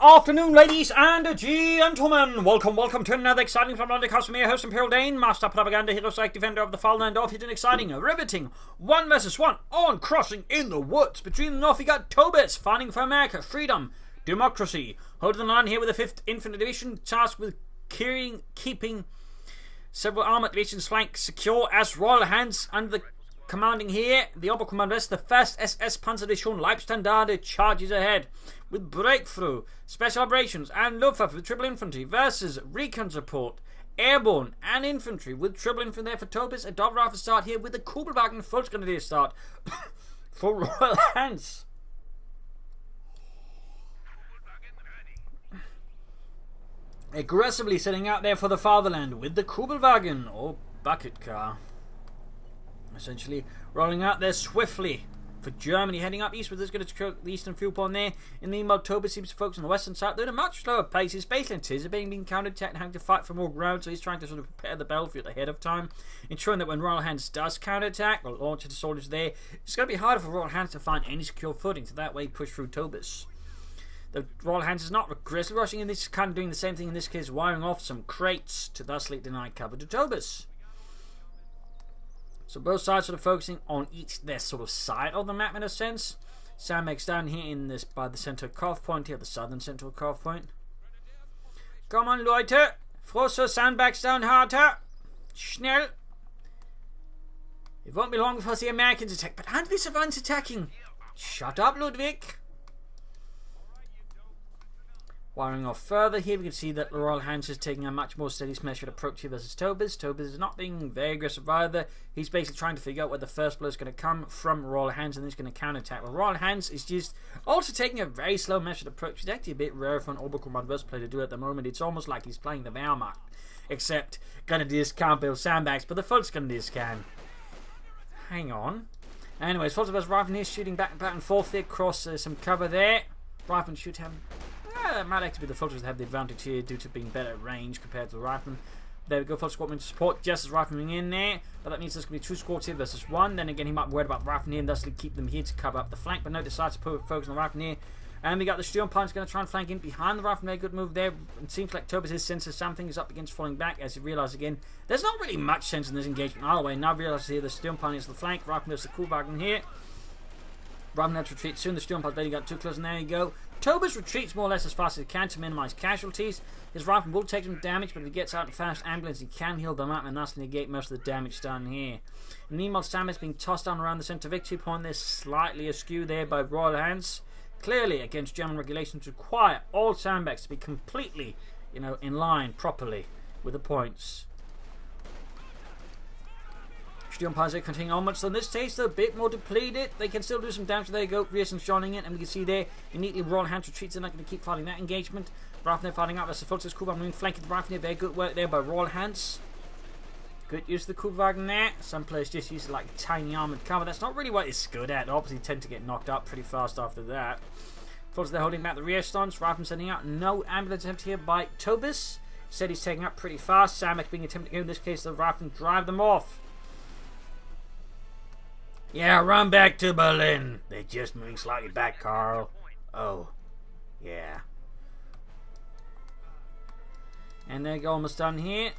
afternoon, ladies and gentlemen. Welcome to another exciting Propagandacaster from your host, Imperial Dane, Master Propaganda, Hero Psych, Defender of the Fallen, and off hit an exciting, riveting 1 vs 1 on Crossing in the Woods. Between the north, we got Tobis, fighting for America, freedom, democracy. Holding the line here with the 5th Infantry Division, tasked with keeping several armoured divisions flank secure as Royalhants under the commanding here, the Oberkommandant, the 1st SS Panzerdivision Leibstandarte charges ahead with breakthrough, special operations, and Luftwaffe with triple infantry versus recon support, airborne and infantry with triple infantry there for Tobis. A Doppelwaffe start here with the Kubelwagen Volksgrenadier start for Royalhants. Aggressively setting out there for the fatherland with the Kubelwagen or bucket car. Essentially rolling out there swiftly for Germany, heading up eastward. There's going to choke the eastern fuel point there. In the meanwhile, Tobis seems to focus on the western side, though at a much slower pace. His base anticipating being counter-attacked and having to fight for more ground, so he's trying to sort of prepare the battlefield ahead of time, ensuring that when Royalhants does counter-attack or launch the soldiers there, it's going to be harder for Royalhants to find any secure footing, so that way push through Tobis. The Royalhants is not aggressively rushing in, this kind of doing the same thing in this case, wiring off some crates to thusly deny cover to Tobis. So both sides sort of focusing on each their sort of side of the map in a sense. Sandbags down here in this by the center cutoff point here, the southern central cutoff point. Come on, Leute! Frosse Sandbags down harter! Schnell! It won't be long before the Americans attack, but aren't we Savants attacking? Shut up, Ludwig! Wiring off further here, we can see that Royalhants is taking a much more steady measured approach here versus Tobis. Tobis is not being very aggressive either. He's basically trying to figure out where the first blow is going to come from Royalhants, and then he's going to counterattack. Well, Royalhants is just also taking a very slow measured approach. It's actually a bit rare for an Oberkommandant player to do at the moment. It's almost like he's playing the Wehrmacht, except Grenadiers can't build sandbags, but the Volksgrenadiers can. Hang on. Anyways, Volksgrenadiers Rifleman here shooting back and forth there across some cover there. Rifleman should have. That might actually be the Vultures that have the advantage here due to being better at range compared to the Riflemen. There we go, Vulture Squadron to support just as Riflemen in there. But that means there's going to be 2 squads here versus 1. Then again, he might be worried about the Riflemen here and thus keep them here to cover up the flank. But no, decides to focus on the Riflemen here. And we got the Sturmpanzer going to try and flank in behind the Riflemen. Good move there. It seems like Tobis senses something is up against falling back as he realizes again there's not really much sense in this engagement either way. Now realizes here the Sturmpanzer is the flank. Riflemen is the Kubelwagen here. Riflemen have to retreat soon. The Sturmpanzer lady got too close, and there you go. Tobis retreats more or less as fast as he can to minimize casualties. His rifle will take some damage, but if he gets out in fast ambulance, he can heal them up and thus negate most of the damage done here. And meanwhile, Sam is being tossed down around the center victory point. They're slightly askew there by Royalhants. Clearly, against German regulations, require all sandbags to be completely, in line properly with the points. Sturmpanzer continuing onwards, so in this stage they're a bit more depleted. They can still do some damage. There you go, Reason's joining in, and we can see there immediately Royalhants retreats. They're not going to keep fighting that engagement. Riflemen fighting out versus Fulton's Kubelwagen flanking the Riflemen. Very good work there by Royalhants. Good use of the Kubelwagen there. Some players just use it like a tiny armoured cover. That's not really what it's good at. They obviously tend to get knocked up pretty fast after that. Fulton's they're holding back the rear stunts. Riflemen sending out no ambulance attempt here by Tobis. Said he's taking up pretty fast. Samek being attempted to go. In this case, the Riflemen drive them off. Yeah, run back to Berlin. They're just moving slightly back, Carl. Oh, yeah. And they're almost done here.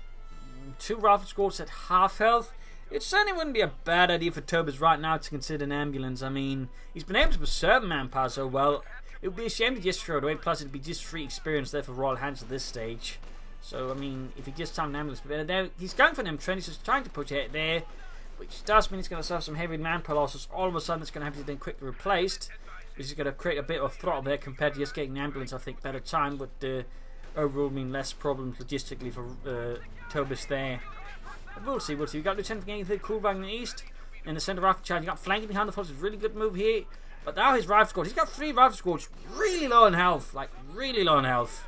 2 rifle squads at half health. It certainly wouldn't be a bad idea for Tobis right now to consider an ambulance. I mean, he's been able to preserve manpower so well. It would be a shame to just throw it away. Plus, it'd be just free experience there for Royalhants at this stage. So, I mean, if he just found an ambulance, but there, he's going for an M20. He's just trying to push it there. Which does mean it's going to suffer some heavy manpower losses. All of a sudden, it's going to have to be then quickly replaced, which is going to create a bit of throttle there compared to just getting an ambulance. I think better time would overall mean less problems logistically for Tobis there. But we'll see. We've got Lieutenant getting the Kubelwagen in the east, in the centre rifle charge. You got flanking behind the forces. Really good move here. But now his rifle squad. He's got 3 rifle squads, really low on health, like really low on health.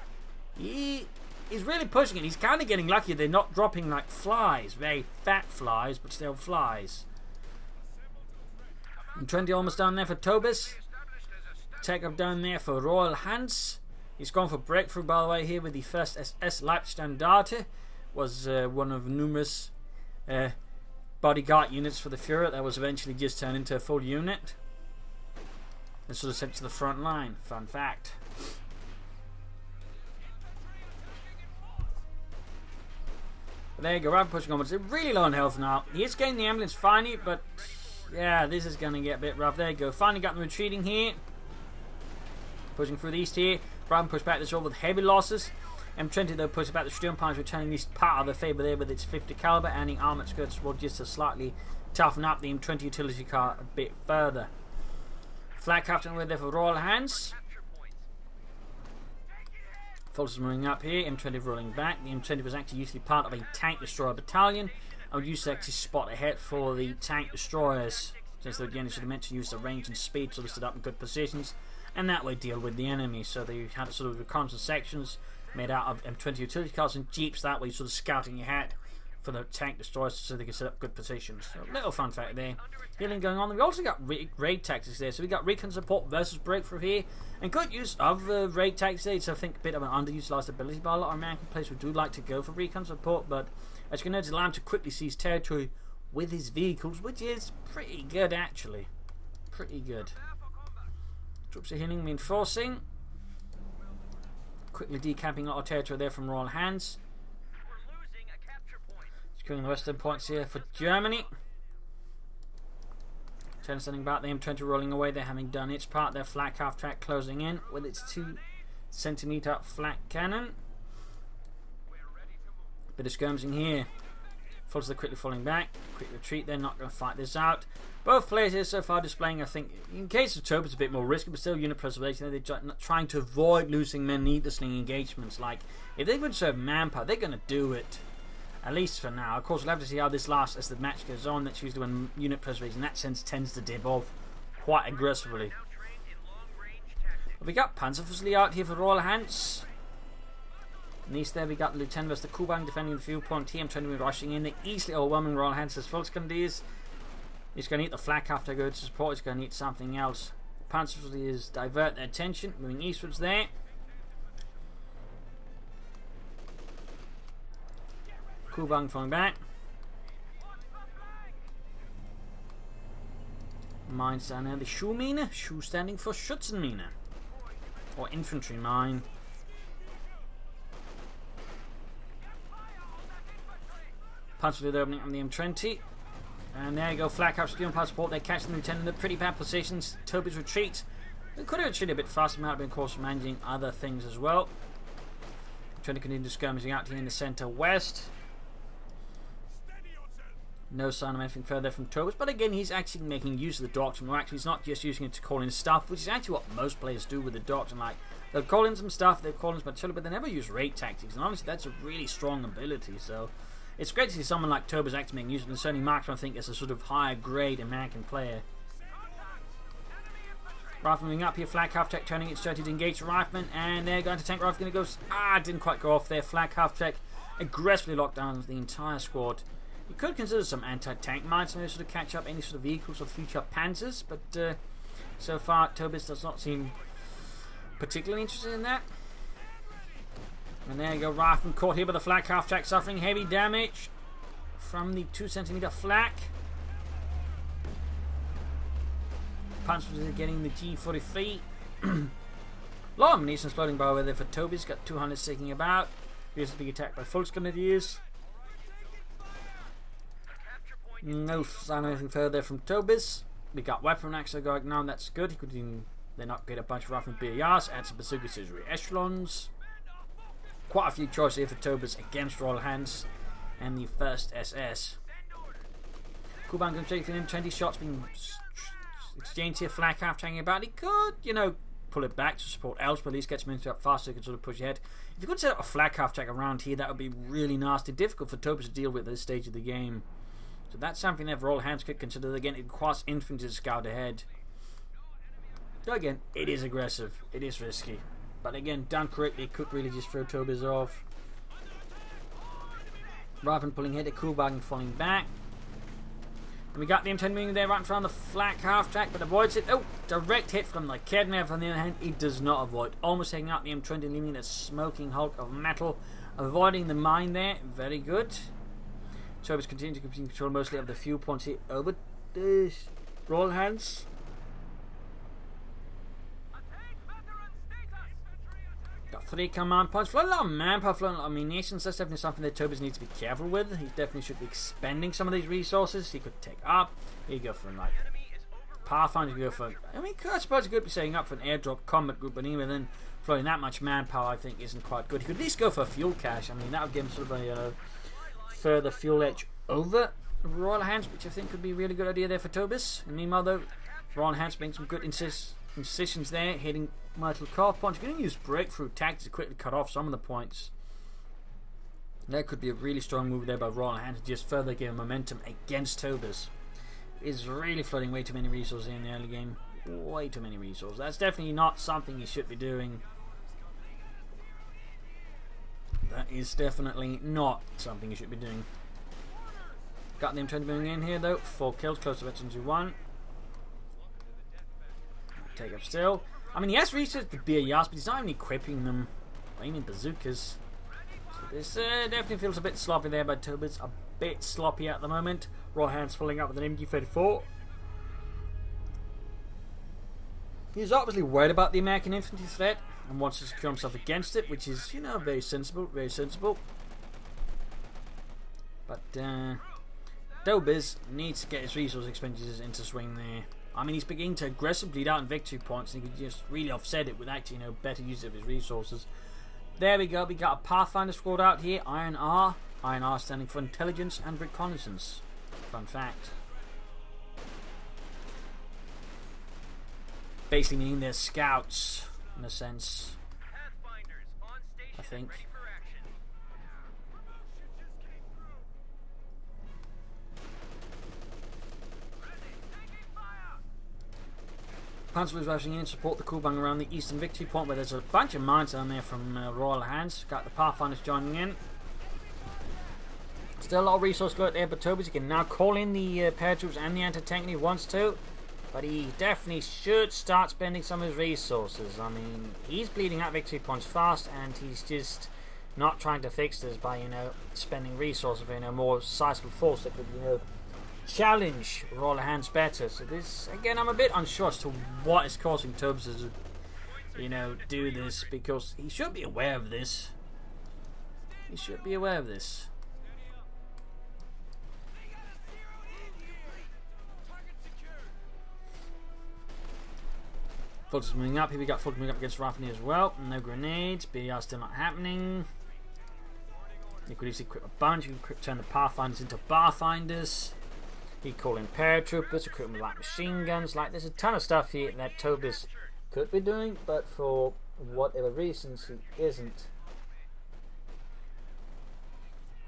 He's really pushing it. He's kind of getting lucky. They're not dropping like flies. Very fat flies, but still flies. And 20 almost down there for Tobis. Take up down there for Royalhants. He's gone for breakthrough, by the way, here with the 1st SS Leibstandarte. Was one of numerous bodyguard units for the Führer that was eventually just turned into a full unit. And sort of sent to the front line. Fun fact. But there you go, Raven pushing on. It's really low on health now. He is getting the ambulance finally, but yeah, this is going to get a bit rough. There you go, finally got them retreating here. Pushing through the east here. Raven pushed back this all with heavy losses. M20 though pushed back the Sturmpines, returning this part of the favour there with its 50 caliber, and the armoured skirts will just to slightly toughen up the M20 utility car a bit further. Flag captain with there for Royalhants. Forces moving up here. M20 rolling back. The M20 was actually usually part of a tank destroyer battalion, and would use to actually spot ahead for the tank destroyers. Since again, I should have mentioned, use the range and speed, so they stood up in good positions, and that way deal with the enemy. So they had sort of reconnaissance sections made out of M20 utility cars and jeeps, that way sort of scouting ahead for the tank destroyers so they can set up good positions. So little fun fact there. Healing going on. We also got raid tactics there, so we got recon support versus breakthrough here, and good use of the raid tactics there. It's I think a bit of an underutilized ability by a lot of American players who do like to go for recon support, but as you can notice, allow him to quickly seize territory with his vehicles, which is pretty good actually. Pretty good. Troops are healing, reinforcing. Quickly decamping a lot of territory there from Royalhants. Securing the western points here for Germany. Turn sending back the M20 rolling away. They're having done its part. Their flak half track closing in with its 2-centimeter flak cannon. Bit of skirmishing here. Forces are quickly falling back. Quick retreat. They're not going to fight this out. Both players here so far displaying, I think, in case of Tobis, a bit more risky, but still unit preservation. They're trying to avoid losing men needlessly in engagements. Like, if they would serve manpower, they're going to do it. At least for now. Of course, we'll have to see how this lasts as the match goes on. That's usually when unit preservation, in that sense, tends to dip off quite aggressively. But we got Panzerfusilier out here for Royalhants. And east there we got the Lieutenant versus the Kubang defending the field point here. I'm trying to be rushing in. The easily overwhelming Royalhants as Volkskandiers. He's going to eat the flak after go to support. He's going to eat something else. Panzerfusiliers divert their attention. Moving eastwards there. Kubang falling back. Mines down there. The Schuhmine. Schuh standing for Schützenmine. Or infantry mine. Panzer opening on the M20. And there you go. Flak up, secure passport. They're catching the lieutenant in pretty bad positions. Tobis retreat. They could have retreated a bit faster. Might have been, of course, managing other things as well. Trying to continue skirmishing out here in the centre west. No sign of anything further from Tobis, but again, he's actually making use of the doctrine. Or actually, he's not just using it to call in stuff, which is actually what most players do with the doctrine. Like, they'll call in some stuff, they'll call in some artillery, but they never use raid tactics. And honestly, that's a really strong ability. So, it's great to see someone like Tobis actually making use of it. And certainly, Markman, I think, is a sort of higher grade American player. Rifle moving up here, flag half check, turning its 30 to engage the rifleman, and they're going to tank rifle. Going to go. Didn't quite go off there. Flag half check, aggressively locked down the entire squad. You could consider some anti-tank mines to sort of catch up any sort of vehicles or future panzers, but so far Tobis does not seem particularly interested in that. And there you go, Rifleman caught here by the flak half track, suffering heavy damage from the 2-centimeter flak. Panzers are getting the G43. A lot of ammunition exploding by the way there for Tobis. Got 200 sticking about. Here's being attacked by Volkskanadiers. No sign of anything further from Tobis. We got weapon access going on, that's good. He could even then upgrade a bunch of riflemen BARs, add some bazooka artillery echelons. Quite a few choices here for Tobis against Royalhants and the 1st SS. Kuban comes taking him, 20 shots being exchanged here, flak half hanging about. He could, you know, pull it back to support else, but at least gets him into up faster, so he can sort of push ahead. If you could set up a flak half track around here, that would be really nasty. Difficult for Tobis to deal with at this stage of the game. So that's something that Royalhants could consider. Again, it requires infantry to scout ahead. So again, it is aggressive. It is risky. But again, done correctly, it could really just throw Tobis off. Rather than pulling ahead, Kuban falling back. And we got the M10 moving there right in front of the flak half track, but avoids it. Oh, direct hit from the Kednev. On the other hand, it does not avoid. Almost taking out the M20, leaving a smoking hulk of metal. Avoiding the mine there. Very good. Tobis continue to control mostly of the fuel points here over the Royalhants. Got got 3 command points. Floating a lot of manpower, floating a lot of munitions. That's definitely something that Tobis needs to be careful with. He definitely should be expending some of these resources. He could take up. Here you go for like Pathfinder. You go for. I mean, I suppose he could be setting up for an airdrop combat group, but even then, floating that much manpower, I think, isn't quite good. He could at least go for a fuel cache. I mean, that would give him sort of a further fuel edge over Royalhants, which I think could be a really good idea there for Tobis. And meanwhile, though, Royalhants making some good incisions there, hitting multiple core points. You're going to use breakthrough tactics to quickly cut off some of the points. That could be a really strong move there by Royalhants to just further give momentum against Tobis. Is really flooding way too many resources in the early game. Way too many resources. That's definitely not something you should be doing. That is definitely not something you should be doing. Got them trying to bring in here though. 4 kills, close to veteran 2-1. Take up still. I mean, he has researched the BARs, but he's not even equipping them. Aiming bazookas. So this definitely feels a bit sloppy there by Tobis. A bit sloppy at the moment. Royalhants filling up with an MG34. He's obviously worried about the American infantry threat and wants to secure himself against it, which is, you know, very sensible, very sensible. But Tobis needs to get his resource expenditures into swing there. I mean, he's beginning to aggressively bleed out in victory points, and he could just really offset it with actually, you know, better use of his resources. There we go. We got a Pathfinder squad out here. Iron R. Iron R standing for intelligence and reconnaissance. Fun fact. Basically meaning they're scouts, in a sense. I think. Panzer is rushing in to support the Kulbang around the eastern victory point, where there's a bunch of mines down there from Royalhants. Got the Pathfinders joining in. Still a lot of resource go out there, but Tobis, he can now call in the paratroops and the anti-tank if he wants to. But he definitely should start spending some of his resources. I mean, he's bleeding out victory points fast, and he's just not trying to fix this by, you know, spending resources for, you know, more sizable force that could, you know, challenge Royalhants better. So this, again, I'm a bit unsure as to what is causing Tobis to, you know, do this, because he should be aware of this. He should be aware of this. Fulton's moving up. Here we got Fulton moving up against Rafferty as well. No grenades. BR still not happening. You could easily equip a bunch. You can turn the Pathfinders into Barfinders. You call in paratroopers, equip them with light machine guns. Like, there's a ton of stuff here that Tobis could be doing, but for whatever reasons he isn't.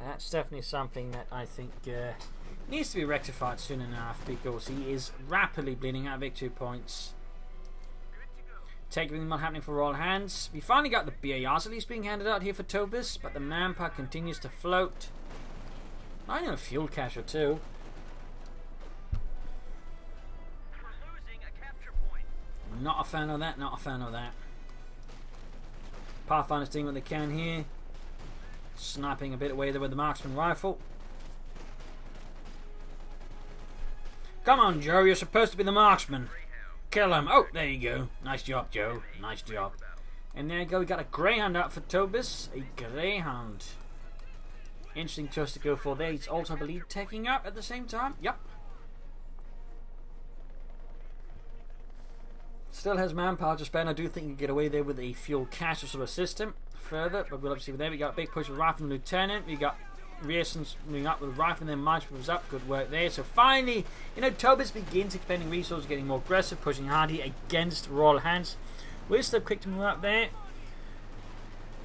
That's definitely something that I think needs to be rectified soon enough, because he is rapidly bleeding out victory points. Take everything not happening for Royalhants. We finally got the BARs at least being handed out here for Tobis, but the manpower continues to float. I know a fuel cache or two. Not a fan of that, not a fan of that. Pathfinder's doing what they can here. Sniping a bit away there with the marksman rifle. Come on, Joe, you're supposed to be the marksman. Kill him. Oh, there you go. Nice job, Joe. Nice job. And there you go. We got a Greyhound out for Tobis. A Greyhound. Interesting choice to go for there. He's also, I believe, taking up at the same time. Yep. Still has manpower to spend. I do think you can get away there with a fuel cache sort of system further. But we'll obviously, there we got a big push with Rifleman Lieutenant. We got Reasons moving up with Rifleman, then Minesweeper was up. Good work there. So finally, you know, Tobis begins expending resources, getting more aggressive, pushing hard here against Royalhants. We're still quick to move up there.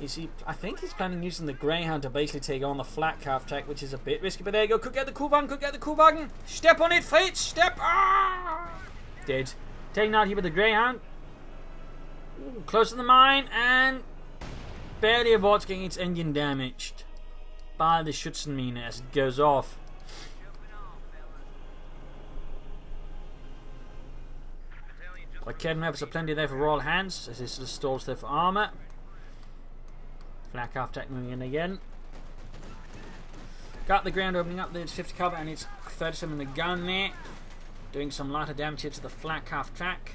You see, I think he's planning using the Greyhound to basically take on the flat calf track, which is a bit risky. But there you go. Could get the cool button. Could get the cool button. Step on it, Fritz. Step. Ah! Dead. Taking out here with the Greyhound. Ooh, close to the mine and barely avoids getting its engine damaged by the Schützenmine as it goes off. Like Kevin Evans, are plenty there for Royalhants as this stalls there for armour. Flak half tech moving in again. Got the ground opening up there, it's 50 cover and it's 37 in the gun there. Doing some lighter damage here to the flak half track.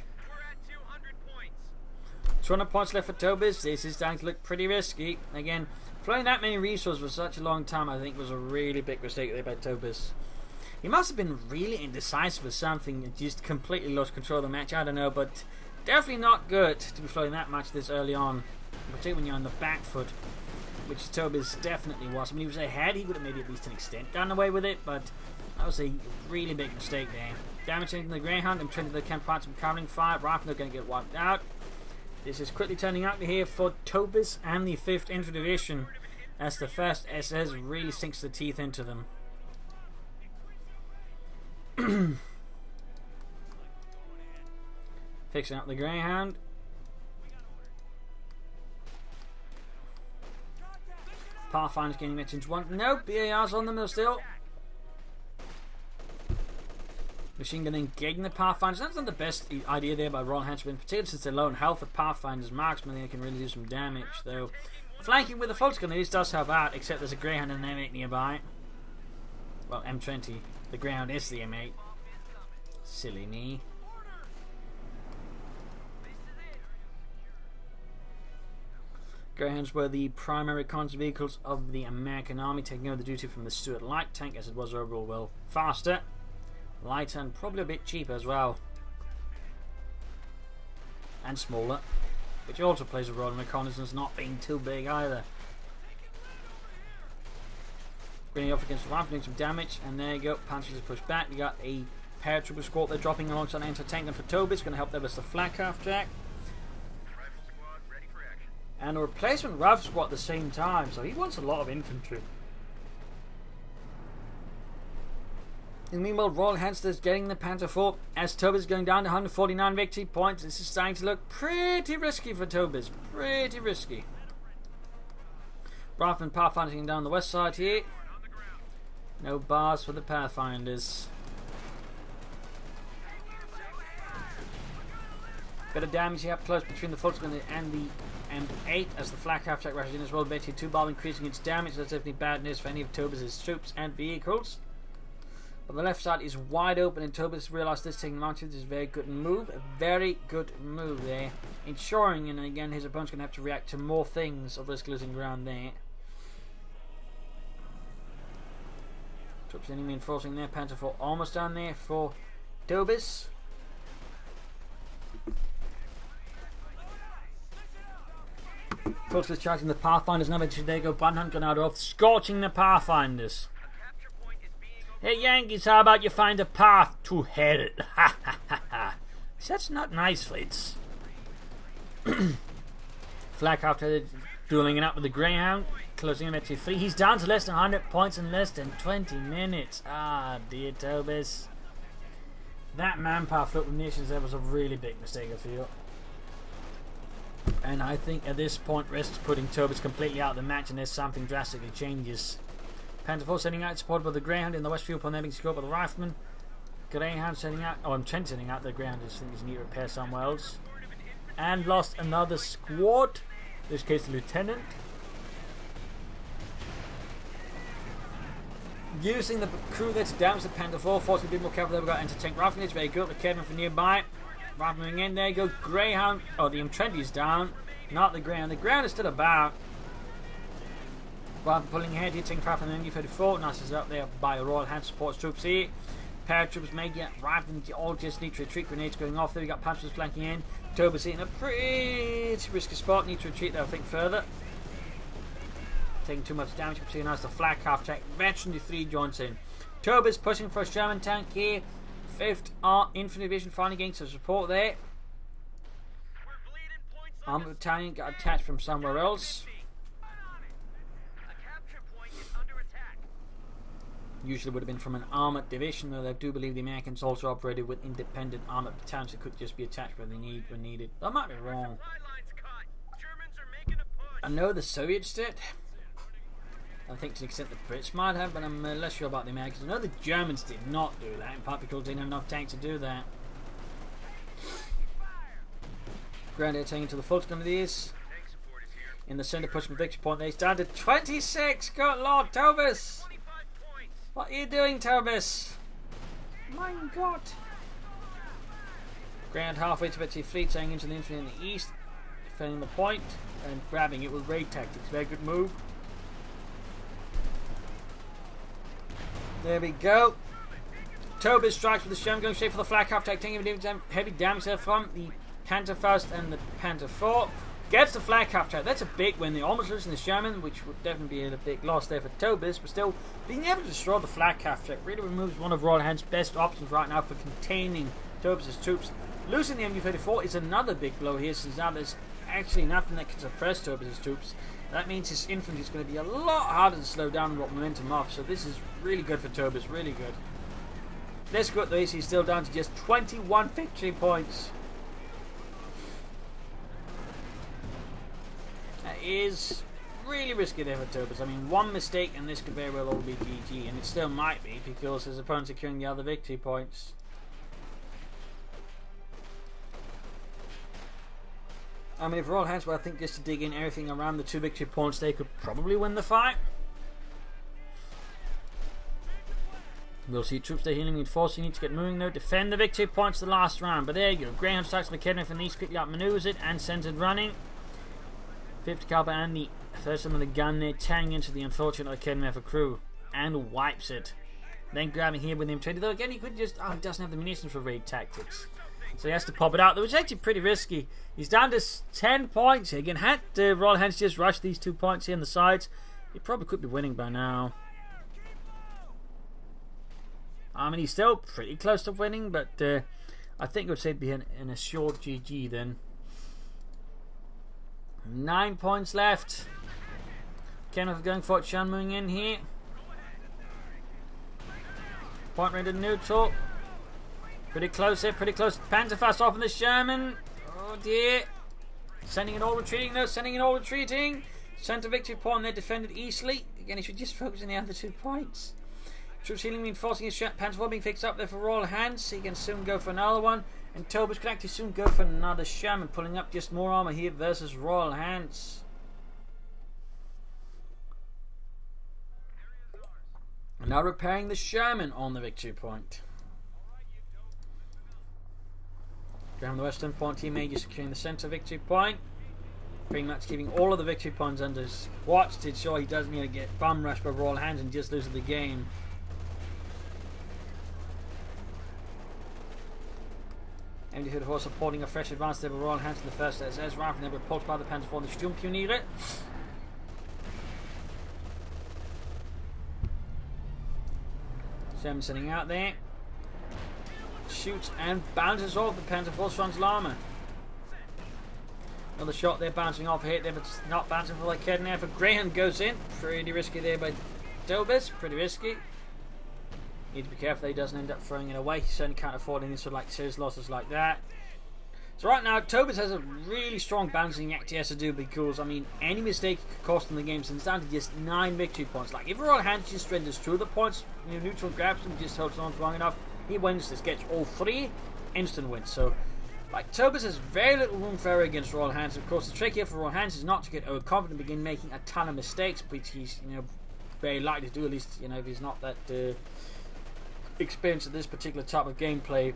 200 points left for Tobis. This is starting to look pretty risky. Again, flying that many resources for such a long time, I think, was a really big mistake there by Tobis. He must have been really indecisive or something and just completely lost control of the match. I don't know, but definitely not good to be flying that much this early on, particularly when you're on the back foot, which Tobis definitely was. I mean, he was ahead. He would have maybe at least to an extent gotten away with it, but that was a really big mistake there. Damaging the Greyhound and turning to the counterparts from covering fire. Rifle are going to get wiped out. This is quickly turning ugly here for Tobis and the 5th Infantry Division as the 1st SS really sinks the teeth into them. Fixing up the Greyhound. Pathfinder's getting mentioned one. No, BAR's on them though still. Machine gun engaging the Pathfinders. That's not the best idea there by Royalhants, particularly since they're low in health. The Pathfinders marksman, they can really do some damage though. Flanking with the Fulton gun, this does help out, except there's a Greyhound and an M8 nearby. Well, M20. The Greyhound is the M8. Silly me. Greyhounds were the primary combat vehicles of the American Army, taking over the duty from the Stuart light tank, as it was overall well faster, lighter, and probably a bit cheaper as well, and smaller, which also plays a role in reconnaissance not being too big either. Bringing off against the rifle, doing some damage, and there you go. Panthers is pushed back. You got a paratrooper squad there dropping alongside an anti-tank gun for Tobis, going to help there with the flak half track. And a replacement rifle squad at the same time, so he wants a lot of infantry. And meanwhile, Royalhants is getting the Panther 4 as Tobis is going down to 149 victory points. This is starting to look pretty risky for Tobis. Pretty risky. Rifleman Pathfinder getting down the west side here. No bars for the Pathfinders. Bit of damage here up close between the Fulton and the M8 as the flak half track rushes in as well. Betty 2 bomb increasing its damage. That's definitely bad news for any of Tobis' troops and vehicles. But the left side is wide open, and Tobis realised this, taking advantage. This is a very good move. A very good move there. Ensuring, and again, his opponent's going to have to react to more things of risk losing ground there. Troops enemy enforcing their Panther 4 almost down there for Tobis. Fulton is charging the Pathfinders. Now eventually they go. Bunhunt gun out off, scorching the Pathfinders. Hey Yankees, how about you find a path to hell? Ha ha ha ha. That's not nice, Fleets. Flak after dueling it up with the Greyhound. Closing him at 2-3. He's down to less than 100 points in less than 20 minutes. Ah, dear Tobis. That manpower flip with nations there was a really big mistake, I feel. And I think at this point risks putting Tobis completely out of the match unless something drastically changes. Panther 4 sending out support by the Greyhound in the west field upon there being scored by the Rifleman. Greyhound sending out, oh, I'm Trent sending out the Greyhound. I think he's need to repair somewhere else. And lost another squad. In this case, the Lieutenant. Using the crew there to damage the Panther 4, forcing a bit more careful there. We've got anti-tank rifle. It's very good. The Kevin from nearby. Rifleman in there. Go Greyhound. Oh, the M20 is down. Not the Greyhound. The Greyhound is still about. Rifle pulling ahead here. Taking fire from the MD-34. Nice is up there by Royalhants supports troops here. Paratroopers making it. Riflemen all just need to retreat. Grenades going off there. We got Panthers flanking in. Tobis in a pretty risky spot. Need to retreat there, I think, further. Taking too much damage. You can see nice the flak half track. Veteran 3 joins in. Tobis pushing for a Sherman tank here. 5th Infantry Division finally getting some support there. Armored Battalion got attached from somewhere else. Usually would have been from an armoured division, though I do believe the Americans also operated with independent armoured battalions that could just be attached where they when needed. I might be wrong. I know the Soviets did. I think to the extent the Brits might have, but I'm less sure about the Americans. I know the Germans did not do that, in part because they didn't have enough tanks to do that. Ground air taking to the full screen of these. In the centre, pushing victory point. They're down to 26. Good Lord, Tobis! What are you doing, Tobis? My God! Ground halfway to victory fleet, turning into the infantry in the east. defending the point and grabbing it with raid tactics. Very good move. There we go. Tobis strikes with the Sherman, going straight for the flag half taking heavy damage there from the Panzerfaust and the Panther 4. Gets the flag half track. That's a big win. They almost losing the Sherman, which would definitely be a big loss there for Tobis, but still being able to destroy the flag half track really removes one of Royalhants' best options right now for containing Tobis' troops. Losing the MU-34 is another big blow here, since now there's actually nothing that can suppress Tobis' troops. That means his infantry is going to be a lot harder to slow down and rock momentum off, so this is really good for Tobis, really good. Let's go at the AC, he's still down to just 21 victory points. That is really risky there for Tobis. I mean, one mistake and this could very well all be GG, and it still might be because his opponent's securing the other victory points. I mean, if Royalhants were, I think, just to dig in everything around the 2 victory points, they could probably win the fight. We'll see troops they're healing reinforcing. Need to get moving though. Defend the victory points the last round. But there you go. Greyhound strikes McKenna from these, quickly outmaneuvers it and sends it running. 50 caliber and the first one of the gun there, tearing into the unfortunate Kedmefer crew and wipes it. Then grabbing here with him 20, though again he could just he doesn't have the munitions for raid tactics, so he has to pop it out. That was actually pretty risky. He's down to 10 points again. Had Royalhants just rushed these 2 points here on the sides, he probably could be winning by now. I mean, he's still pretty close to winning, but I think I would say it'd be in a short GG then. 9 points left. Kenneth going for it. Shan moving in here. Point rendered neutral. Pretty close here, pretty close. Panzerfaust off in the Sherman. Oh dear. Sending it all retreating though, sending it all retreating. Center victory point there, defended easily. Again, he should just focus on the other 2 points. Troops healing reinforcing his Panzer being fixed up there for Royalhants. He can soon go for another one. And Tobis can actually soon go for another Sherman, pulling up just more armor here versus Royalhants. And now repairing the Sherman on the victory point. Graham the Western Point team major securing the center victory point. Pretty much keeping all of the victory points under his watch to ensure he doesn't need to get bum rushed by Royalhants and just loses the game. MD-34 supporting a fresh advance there with Royalhants in the first SS round, and then repulsed by the Panzer IV and the Sturmpioniere. Sherman sitting out there. Shoots and bounces off the Panzer IV frontal armor. Another shot there bouncing off a hit there, but it's not bouncing for like Kedner. For Greyhound goes in. Pretty risky there by Tobis. Pretty risky. Need to be careful that he doesn't end up throwing it away. He certainly can't afford any sort of like serious losses like that. So right now, Tobis has a really strong balancing act he has to do, because I mean, any mistake could cost him the game. So it's down to just 9 victory points. Like if Royalhants just renders through the points, you know, neutral grabs him, just holds on for long enough, he wins this, gets all 3, instant wins. So like Tobis has very little room for error against Royalhants. Of course, the trick here for Royalhants is not to get overconfident and begin making a ton of mistakes, which he's very likely to do, at least if he's not that experienced at this particular type of gameplay.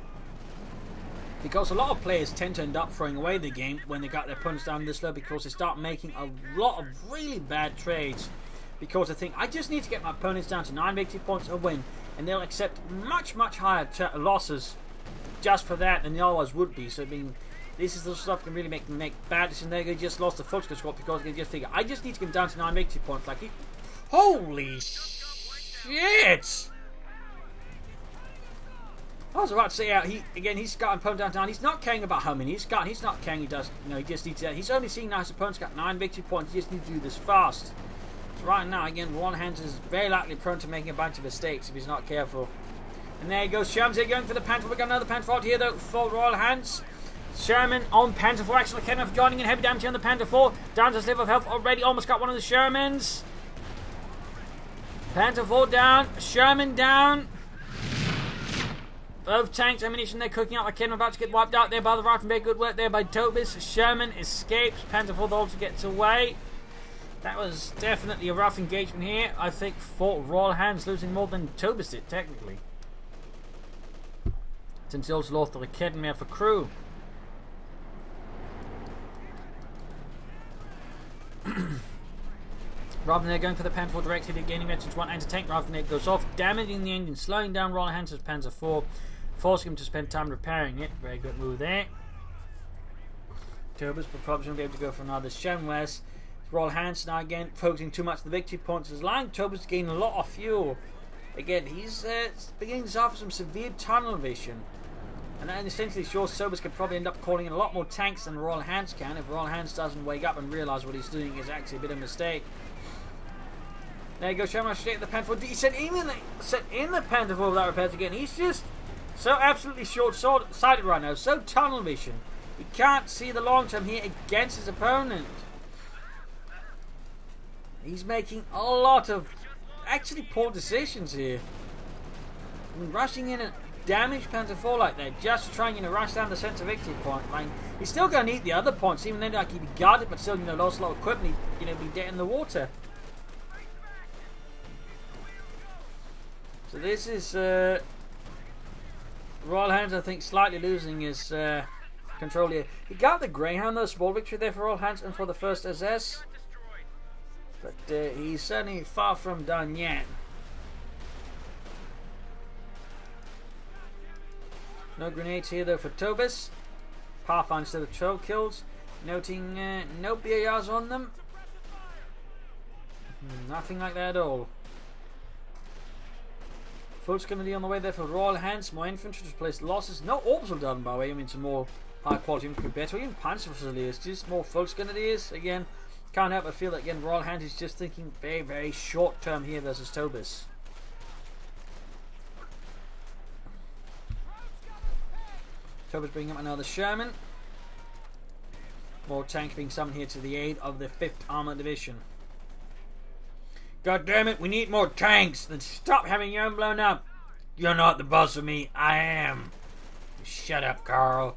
Because a lot of players tend to end up throwing away the game when they got their opponents down this low, because they start making a lot of really bad trades, because they think, I just need to get my opponents down to 9 victory points and win, and they'll accept much higher losses just for that than they otherwise would be. So I mean, this is the stuff that can really make them make bad decisions. They just lost the Fuchs squad because they just figure, I just need to get down to 9 victory points. Like, holy shit! I was about to say, he's got an opponent down. He's not caring about how many he's got. He's not caring. He does. He just needs to. He's only seeing now his opponent's got 9 victory points. He just needs to do this fast. So right now, again, Royalhants is very likely prone to making a bunch of mistakes if he's not careful. And there he goes. Sherman's here going for the Panther. We've got another Panther here though for Royalhants. Sherman on Panther 4. Actually, Kenneth joining in, heavy damage on the Panther 4. Down to his level of health already. Almost got one of the Shermans. Panther 4 down. Sherman down. Both tanks, ammunition, they're cooking out like Ken, about to get wiped out there by the Rifleman. Good work there by Tobis. Sherman escapes. Panther 4 also gets away. That was definitely a rough engagement here. I think for Royalhants, losing more than Tobis did, technically. Since he also lost the Kedmer for crew. Ravner going for the Panzer 4 directly, gaining veterans 1 anti-tank. Ravner goes off, damaging the engine, slowing down Royalhants' Panzer 4, forcing him to spend time repairing it. Very good move there. Tobis will probably going to be able to go for another Shem West. Royalhants now again focusing too much on the victory points. His line Tobis gaining a lot of fuel. Again, he's beginning to suffer some severe tunnel vision. And that essentially shows Tobis could probably end up calling in a lot more tanks than Royalhants can. If Royalhants doesn't wake up and realise what he's doing is actually a bit of a mistake. There you go, Shamrock straight at the Panther 4. He set in the Panther 4 without repairs again. He's just so absolutely short-sighted right now. So tunnel vision. He can't see the long term here against his opponent. He's making a lot of actually poor decisions here. I mean, rushing in a damaged Panther 4 like that, just trying to rush down the centre victory point. Like, he's still going to need the other points, even though like he'd be guarded, but still, lost a lot of equipment. He'd, be dead in the water. So this is Royalhants, I think, slightly losing his control here. He got the Greyhound, though, small victory there for Royalhants and for the 1st SS. But he's certainly far from done yet. No grenades here though for Tobis. Pathfinder instead of 12 kills. Noting no BARs on them. Nothing like that at all. Full's going to be on the way there for Royalhants. More infantry to place losses. No orbital done by the way. I mean, some more high quality infantry better. Even Panzer facilities. Just more Full's going to be. Again, can't help but feel that again Royalhants is just thinking very, very short term here versus Tobis. Tobis bringing up another Sherman. More tanks being summoned here to the aid of the 5th Armoured Division. God damn it, we need more tanks! Then stop having your own blown up! You're not the boss of me, I am! Shut up, Carl.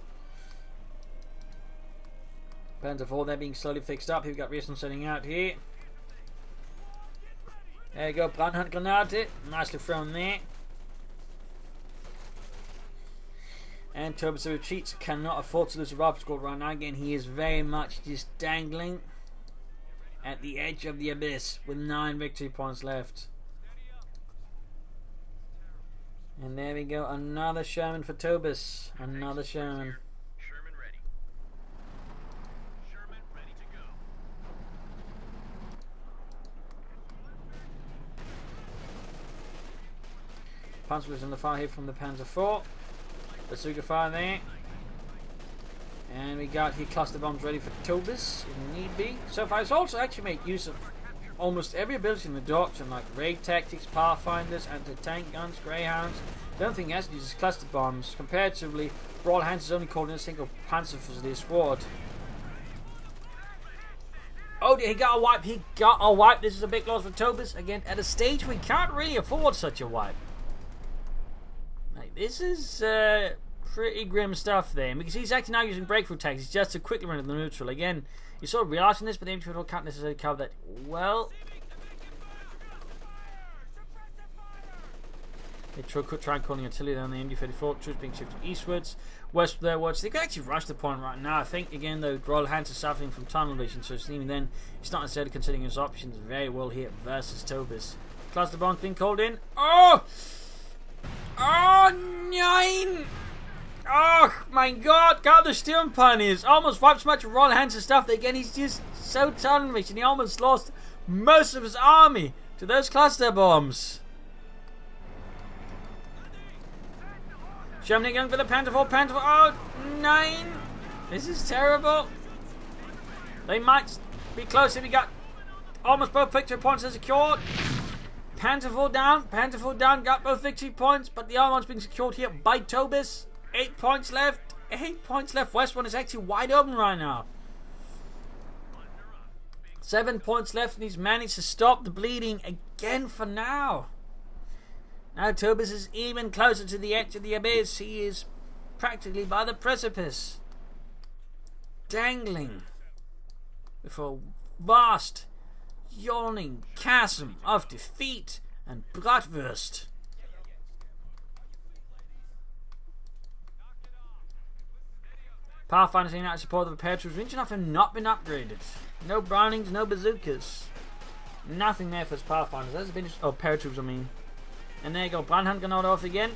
Panzer 4 there being slowly fixed up. We've got Reason setting out here. There you go, Brandhunt Granate. Nicely thrown there. And Tobis retreats, cannot afford to lose a rifle squad right now. Again, he is very much just dangling at the edge of the abyss with 9 victory points left. And there we go, another Sherman for Tobis. Another Sherman. Sherman ready. Sherman ready to go. Panzer was in the fire here from the Panzer 4. Bazooka fire there. And we got here cluster bombs ready for Tobis if need be. So far, it's also actually make use of almost every ability in the doctrine, like raid tactics, pathfinders, anti-tank guns, greyhounds. The only thing he has to use is cluster bombs. Comparatively, Royalhants is only called in a single Panzer Fusilier squad. Oh, he got a wipe. He got a wipe. This is a big loss for Tobis. Again, at a stage we can't really afford such a wipe. Like, this is pretty grim stuff there. Because he's actually now using breakthrough tactics just to quickly run into the neutral. Again, you're sort of realizing this, but the infantry can't necessarily cover that well. They could try and calling artillery down the MD-34. Troops being shifted eastwards. West there, watch. They could actually rush the point right now. I think, again, though, Royalhants are suffering from tunnel vision, so even then, he's not necessarily considering his options very well here versus Tobis. Cluster bomb being called in. Oh! Oh, nine! Oh, my God! God, the steering pioneers almost wiped so much of Royalhants' stuff that, again, he's just so tunnel vision. He almost lost most of his army to those cluster bombs. Sherman going for the Panther 4, Panther 4, oh, 9! This is terrible. They might be close if we got almost both victory points are secured. Panther 4 down, got both victory points, but the other one's being secured here by Tobis. 8 points left, 8 points left. West one is actually wide open right now. 7 points left, and he's managed to stop the bleeding again for now. Now Tobis is even closer to the edge of the abyss. He is practically by the precipice, dangling before a vast, yawning chasm of defeat and bratwurst. Pathfinders in out support of the repair troops. Region have not been upgraded. No Brownings, no bazookas. Nothing there for his Pathfinders. That's been paratroops, I mean. And there you go, Brandhunt going off again.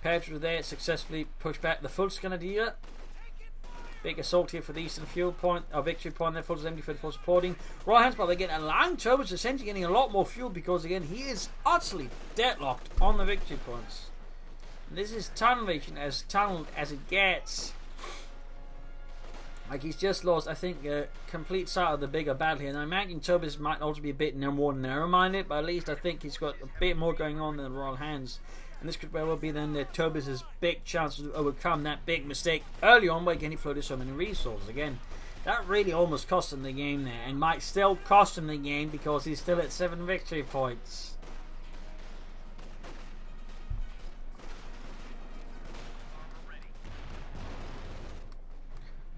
Paratroops there, successfully pushed back the full Grenadier. Big assault here for the eastern fuel point, or victory point there, full empty for the full supporting. Royalhants, but again, allowing Tobis essentially getting a lot more fuel because again, he is utterly deadlocked on the victory points. And this is tunnel vision, as tunneled as it gets. Like, he's just lost, I think, complete sight of the bigger battle here. And I imagine Tobis might also be a bit more narrow-minded, but at least I think he's got a bit more going on than the Royalhants. And this could well be then Tobis' big chance to overcome that big mistake early on, where again he floated so many resources. Again, that really almost cost him the game there, and might still cost him the game because he's still at 7 victory points.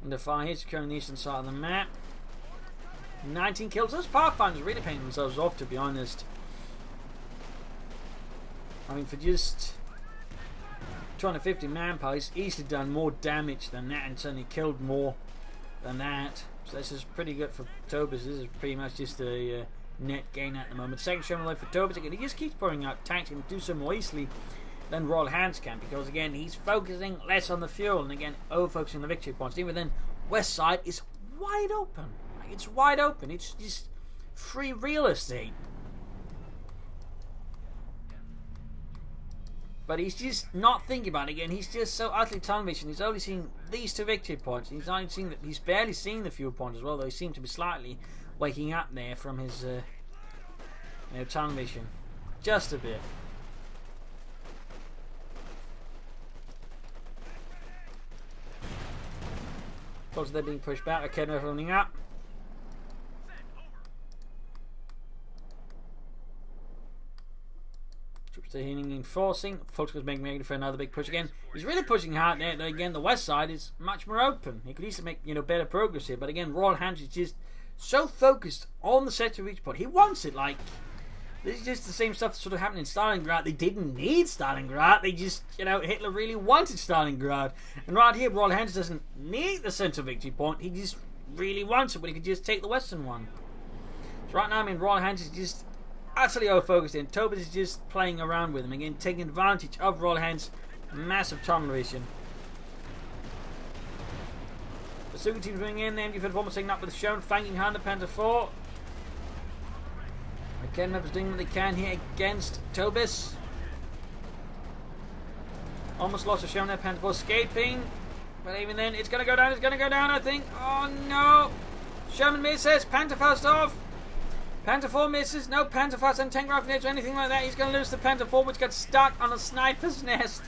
And the fire here securing the eastern side of the map. 19 kills. Those Pathfinders really paying themselves off, to be honest. I mean, for just 250 manpower, he's easily done more damage than that and certainly killed more than that. So this is pretty good for Tobis. This is pretty much just a net gain at the moment. Second showing life for Tobis. Again, he just keeps pouring out tanks and do so more easily than Royalhants can, because again, he's focusing less on the fuel and again, over-focusing on the victory points. Even then, west side is wide open. It's wide open. It's just free real estate. But he's just not thinking about it again. He's just so utterly tunnel vision. He's only seeing these 2 victory points. He's only seeing that. He's barely seeing the fuel points as well, though he seemed to be slightly waking up there from his tunnel vision, just a bit. Of course, they're being pushed back. Okay, no running up. Troops are healing and forcing. Folks making for another big push again. He's really pushing hard there. Again, the west side is much more open. He could easily make better progress here. But again, Royalhants is just so focused on the center of each point. He wants it. Like, this is just the same stuff that sort of happened in Stalingrad. They didn't need Stalingrad. They just, Hitler really wanted Stalingrad. And right here, Royalhants doesn't need the center victory point. He just really wants it, but he could just take the western one. So right now, I mean, Royalhants is just utterly over-focused in. Tobis is just playing around with him. Again, taking advantage of Royalhants' massive tunnel vision. The Suga team's moving in. The MG Fed almost taking up with the shown, flanking behind the Panther 4. Again, members doing what they can here against Tobis. Almost lost a shown there, Panther 4 escaping. But even then, it's going to go down, I think. Oh no! Sherman misses, Panther first off. Panther 4 misses, no Panther 5 and tank rifle or anything like that. He's going to lose the Panther 4, which got stuck on a sniper's nest.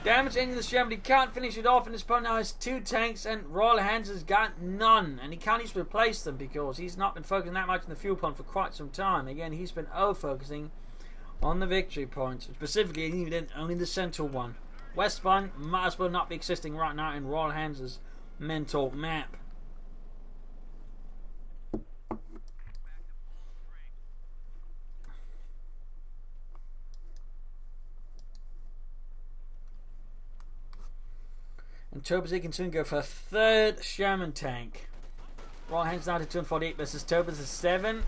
Damage ending the Sherman, but he can't finish it off, and his opponent now has 2 tanks, and Royalhants has got none. And he can't even replace them because he's not been focusing that much on the fuel point for quite some time. Again, he's been over-focusing on the victory points, specifically even only the central one. West one might as well not be existing right now in Royalhants' mental map. And Tobis can soon go for a 3rd Sherman tank. Royalhants down to 248 versus Tobis is 7.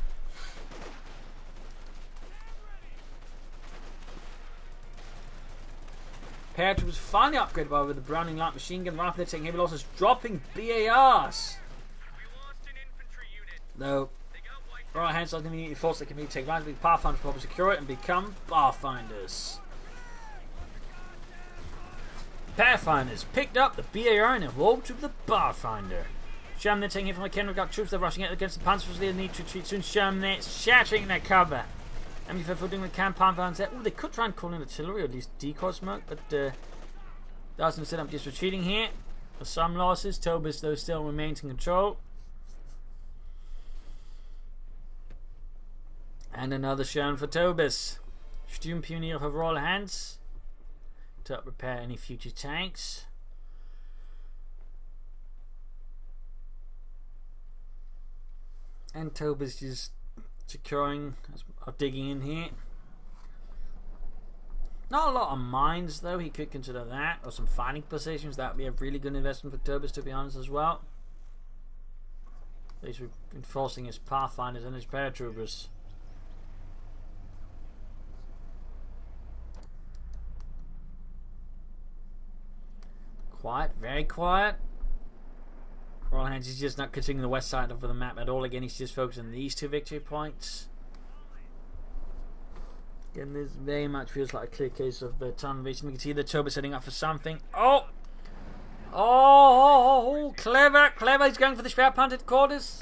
Paratroops finally upgraded by with the Browning light machine gun rifle. They're taking heavy losses, dropping BARs. Though Royalhants doesn't immediately force the community to take advantage of the Pathfinders, probably secure it and become Pathfinders. Pathfinders picked up the BAR and evolved to the Pathfinder. Sherman then taking it from the Kenrick got troops. They're rushing out against the Panzers. They need to retreat soon. Sherman there shattering their cover. And if they're doing the camp Pathfinders there. Oh, they could try and call in artillery or at least decoy smoke, but doesn't set up just retreating here. For some losses, Tobis though still remains in control. And another Sherman for Tobis. Sturmpionier for Royalhants to repair any future tanks. And Tobis just securing, or digging in here. Not a lot of mines, though. He could consider that, or some fighting positions. That would be a really good investment for Tobis, to be honest, as well. He's enforcing his pathfinders and his paratroopers. Quiet, very quiet. Royalhants is just not considering the west side of the map at all. Again, he's just focusing on these 2 victory points. Again, this very much feels like a clear case of tunnel vision. We can see the Tobis setting up for something. Oh! Oh, clever, clever. He's going for the spare punted quarters.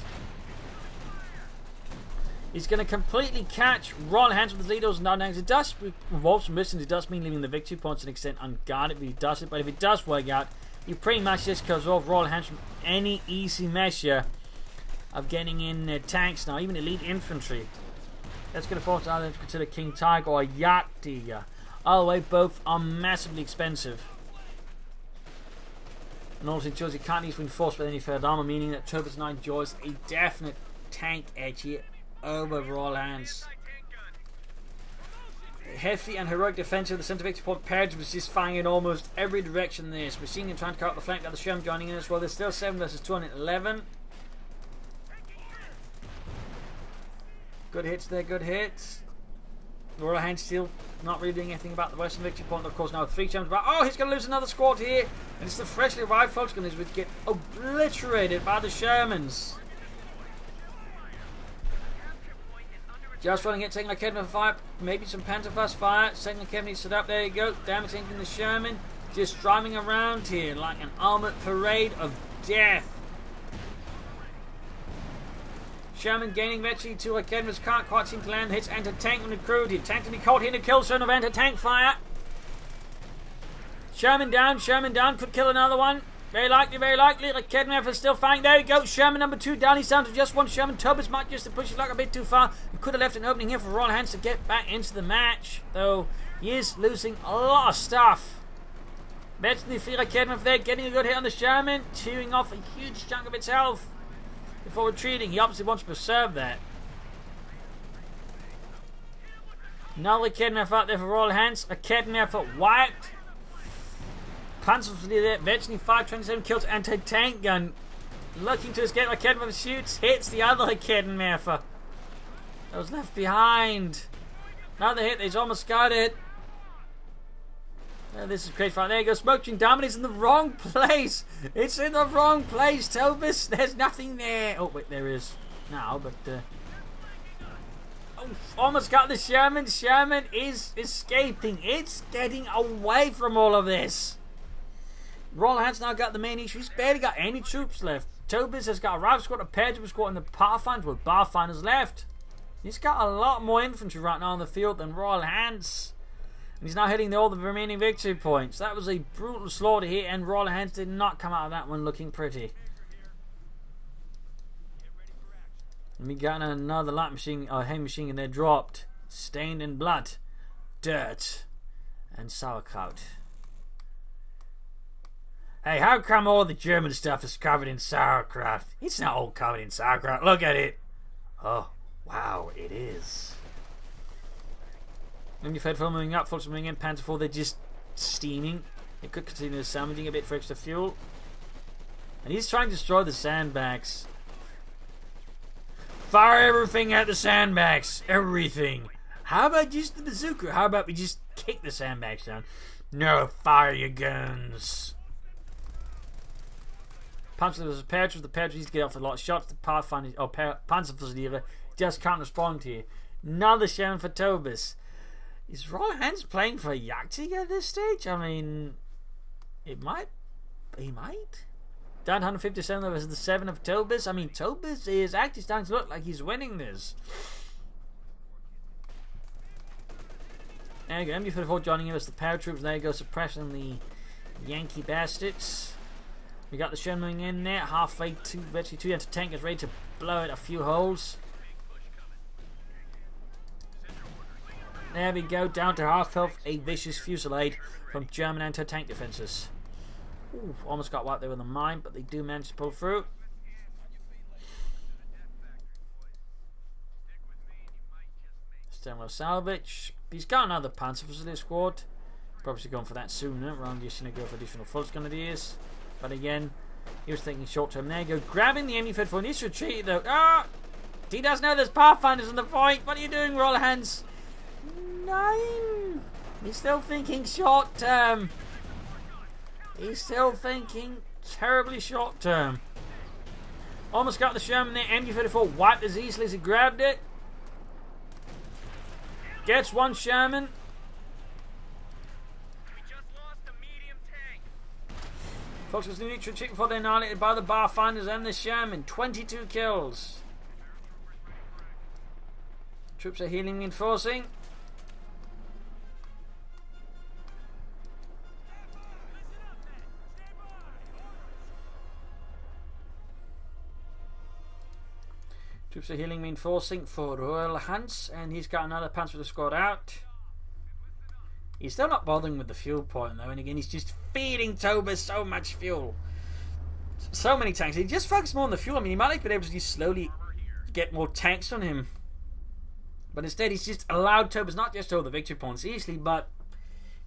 He's going to completely catch Royalhants with his leaders and down to dust. Revolves from missing to dust, mean leaving the victory points to an extent unguarded if he does it. But if it does work out, he pretty much just cuts off Royalhants from any easy measure of getting in tanks now, even elite infantry. That's going to force either to consider King Tiger or Yachty. Either way, both are massively expensive. And also ensures he can't easily reinforce with any further armor, meaning that Tobis now enjoys a definite tank edge here over Royalhants. Hefty and heroic defense of the center victory point paired was just firing in almost every direction there. So we're seeing him trying to cut out the flank, got the Sherman joining in as well. There's still 7 versus 211. Good hits there, good hits. Royalhants still not really doing anything about the western victory point. Of course, now 3 Shermans back. Oh, he's going to lose another squad here. And it's the freshly arrived folks going to get obliterated by the Shermans. Just running it, taking a Academy fire, maybe some Panzerfaust fire. Second Academy set up, there you go. Damaging the Sherman. Just driving around here like an armored parade of death. Sherman gaining virtually 2 Academies, can't quite seem to land hits anti-tank when recruited. Tank to be caught here in a kill zone of anti-tank fire. Sherman down, could kill another one. Very likely, very likely. Academy effort still fighting. There we go. Sherman number 2 down. He's down to just 1 Sherman. Tobis might just have pushed his luck a bit too far. He could have left an opening here for Royalhants to get back into the match. Though he is losing a lot of stuff. Eventually, the Academy there getting a good hit on the Sherman. Chewing off a huge chunk of its health before retreating. He obviously wants to preserve that. Another Academy effort there for Royalhants. Academy effort wiped. Panzers there, eventually 527 kills, anti-tank gun. Looking to escape, Academy shoots, hits the other Academy effort that was left behind. Another hit, he's almost got it. Oh, this is crazy fun. There you go, Smoking Dominate's in the wrong place. It's in the wrong place, Tobis. There's nothing there. Oh, wait, there is now, but oh, almost got the Sherman. Sherman is escaping. It's getting away from all of this. Royalhants now got the main issue. He's barely got any troops left. Tobis has got a rival squad, a paratrooper squad, and the Pathfinders with Pathfinders left. He's got a lot more infantry right now on the field than Royalhants. And he's now hitting all the remaining victory points. That was a brutal slaughter here, and Royalhants did not come out of that one looking pretty. And we got another light machine, or heavy machine gun there dropped. Stained in blood, dirt, and sauerkraut. Hey, how come all the German stuff is covered in sauerkraut? It's not all covered in sauerkraut. Look at it. Oh, wow, it is. When you've had full moving up, full moving in, Panzer 4, they're just steaming. They could continue salvaging a bit for extra fuel. And he's trying to destroy the sandbags. Fire everything at the sandbags. Everything. How about just the bazooka? How about we just kick the sandbags down? No, fire your guns. Panzer was a paratrooper. The paratrooper needs to get off a lot of shots. The Pathfinder, or Panzerfusileer just can't respond here. Another Sherman for Tobis. Is Royalhants playing for Yachty at this stage? I mean, he might. Down 157 versus the 7 of Tobis. I mean, Tobis is actually starting to look like he's winning this. There you go. MD-44 joining in as the paratroops. There you go, suppressing the Yankee bastards. We got the Sherman in there, halfway to virtually 2 anti-tank is ready to blow out a few holes. There we go, down to half health, a vicious fusillade from German anti-tank defences. Ooh, almost got wiped there with a mine, but they do manage to pull through. Stemwell salvage. He's got another Panzerfusileer squad. Probably going for that sooner rather than just going to go for additional Fultz Grenadiers. But again, he was thinking short term. There you go, grabbing the MU-34. Needs to retreat though. Ah! He does know there's Pathfinders on the point. What are you doing, Royalhants? 9. He's still thinking short term. He's still thinking terribly short term. Almost got the Sherman there. MU-34 wiped as easily as he grabbed it. Gets one Sherman. We just lost a medium tank. Folks, was need to retreat before they're annihilated by the Pathfinders and the Sherman. 22 kills. Troops are healing, reinforcing. Troops are healing, reinforcing for Royalhants, and he's got another Panzer squad out. He's still not bothering with the fuel point though, and again he's just feeding Tobis so much fuel. So many tanks. He just focuses more on the fuel. I mean, he might have been able to just slowly get more tanks on him. But instead he's just allowed Tobis not just to hold the victory points easily, but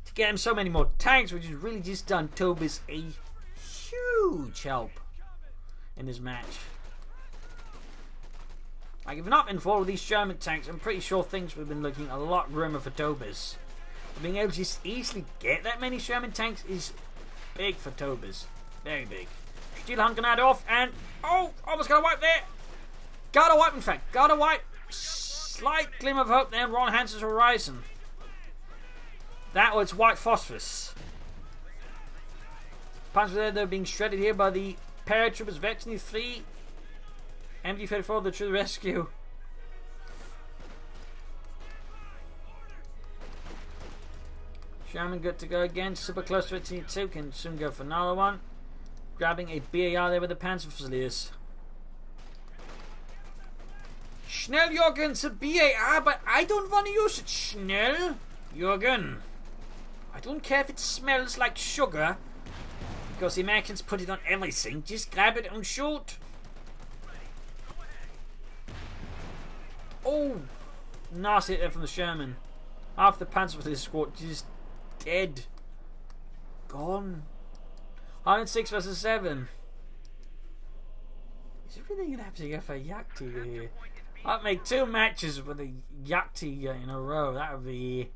to get him so many more tanks, which has really just done Tobis a huge help in this match. Like, if not been for all of these German tanks, I'm pretty sure things would have been looking a lot grimmer for Tobis. But being able to just easily get that many Sherman tanks is big for Tobis. Very big. Steel Hunt grenade off, and oh, almost got a wipe there. Got a wipe, in fact. Got a wipe. Slight glimmer of hope there. Royalhants' horizon. That was white phosphorus. Panzers there, they're being shredded here by the paratroopers. Veteran 3. MD-34 to the rescue. Sherman good to go again. Super close to it. T2 can soon go for another one. Grabbing a BAR there with the Panzerfusiliers. Schnell, Jürgen, it's a BAR, but I don't want to use it. Schnell, Jürgen. I don't care if it smells like sugar, because the Americans put it on everything. Just grab it and shoot. Oh, nasty hit there from the Sherman. Half the Panzerfusilier squad just dead. Gone. 106 versus 7. Is it really going to have to go for Yakti here? I'd make 2 matches with a Yakti in a row. That would be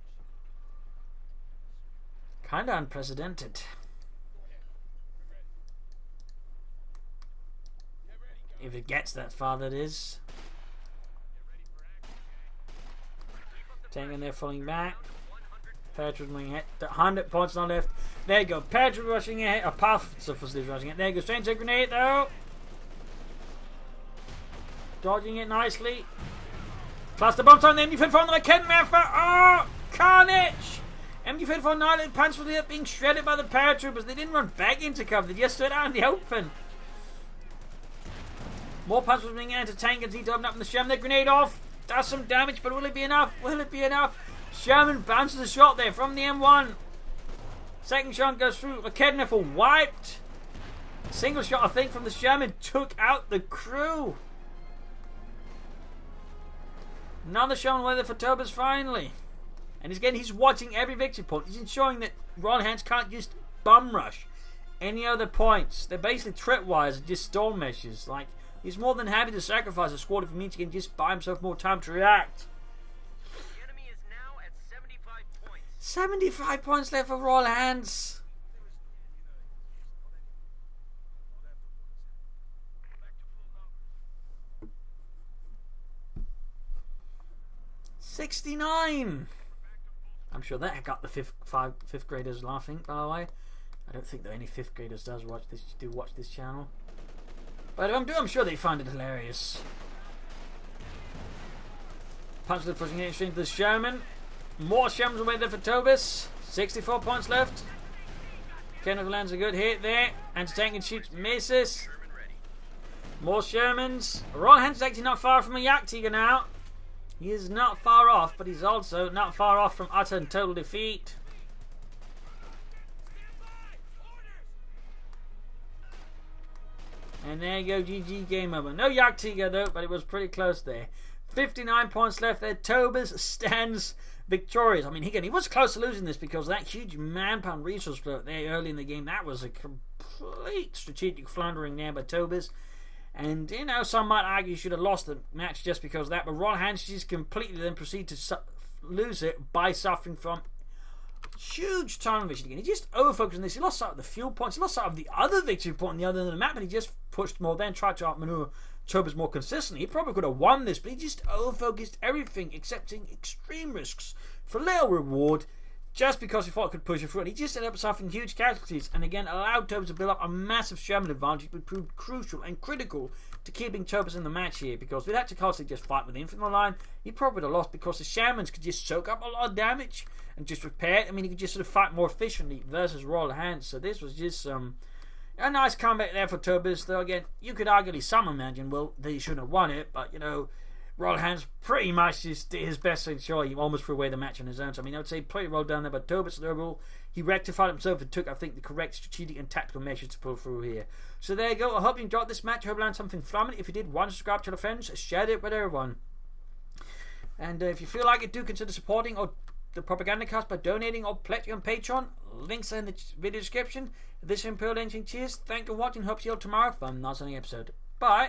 kind of unprecedented. If it gets that far, that is. Tank in there, falling back. Paratroopers moving ahead. 100 points on left. There you go. Paratroopers rushing ahead. A path Panzerfusiliers rushing it. There you go. Strange grenade though. Dodging it nicely. Cluster bombs on the MD-34 on the Kettenwerfer. Oh, carnage! MD-34 annihilated. Panzerfusiliers being shredded by the paratroopers. They didn't run back into cover. They just stood out in the open. More Panzerfusiliers being into tank and to open up in the Sherman. Their grenade off. Does some damage, but will it be enough? Will it be enough? Sherman bounces a shot there from the M1. Second shot goes through. The Kettenwerfer wiped. Single shot, I think, from the Sherman took out the crew. Another Sherman weather for Tobis finally. And again, he's watching every victory point. He's ensuring that Royalhants can't just bum rush any other points. They're basically tripwires and just stall meshes. Like, he's more than happy to sacrifice a squad if he means he can just buy himself more time to react. The enemy is now at 75 points. 75 points left for Royalhants. $69. I'm sure that got the fifth graders laughing, by the way. I don't think that any 5th graders do watch this channel. But I'm sure they find it hilarious. Panzer pushing it straight into the Sherman. More Shermans away there for Tobis. 64 points left. Kenneth lands a good hit there. Anti-tank and shoots, misses. More Shermans. Royalhants actually not far from a Yaktiger now. He is not far off, but he's also not far off from utter and total defeat. And there you go, GG game over. No Yaktiger though, but it was pretty close there. 59 points left there. Tobis stands victorious. I mean, again, he was close to losing this because that huge man-pound resource split there early in the game, that was a complete strategic floundering there by Tobis. And, you know, some might argue he should have lost the match just because of that. But Royalhants just completely then proceed to lose it by suffering from huge tunnel vision again. He just overfocused on this. He lost sight of the fuel points. He lost sight of the other victory point on the other end of the map. And he just pushed more, then tried to outmaneuver Tobis more consistently. He probably could have won this, but he just overfocused everything, accepting extreme risks for little reward, just because he thought he could push it through. And he just ended up suffering huge casualties, and again allowed Tobis to build up a massive Sherman advantage, which proved crucial and critical to keeping Tobis in the match here, because if he had to constantly just fight within from the line, he probably would have lost, because the Shamans could just soak up a lot of damage and just repair it. I mean, he could just sort of fight more efficiently versus Royalhants. So this was just a nice comeback there for Tobis, though again, you could arguably some imagine, well, they shouldn't have won it, but you know, Royalhants pretty much just did his best to ensure he almost threw away the match on his own. So I mean, I would say pretty well done there by Tobis. Overall, he rectified himself and took, I think, the correct strategic and tactical measures to pull through here. So there you go. I hope you enjoyed this match. I hope you learned something from it. If you did, why not subscribe to your friends, share it with everyone. And if you feel like it, do consider supporting the Propagandacast by donating or pledging on Patreon. Links are in the video description. This is Imperial Engine. Cheers. Thank you for watching. Hope to see you all tomorrow for another episode. Bye.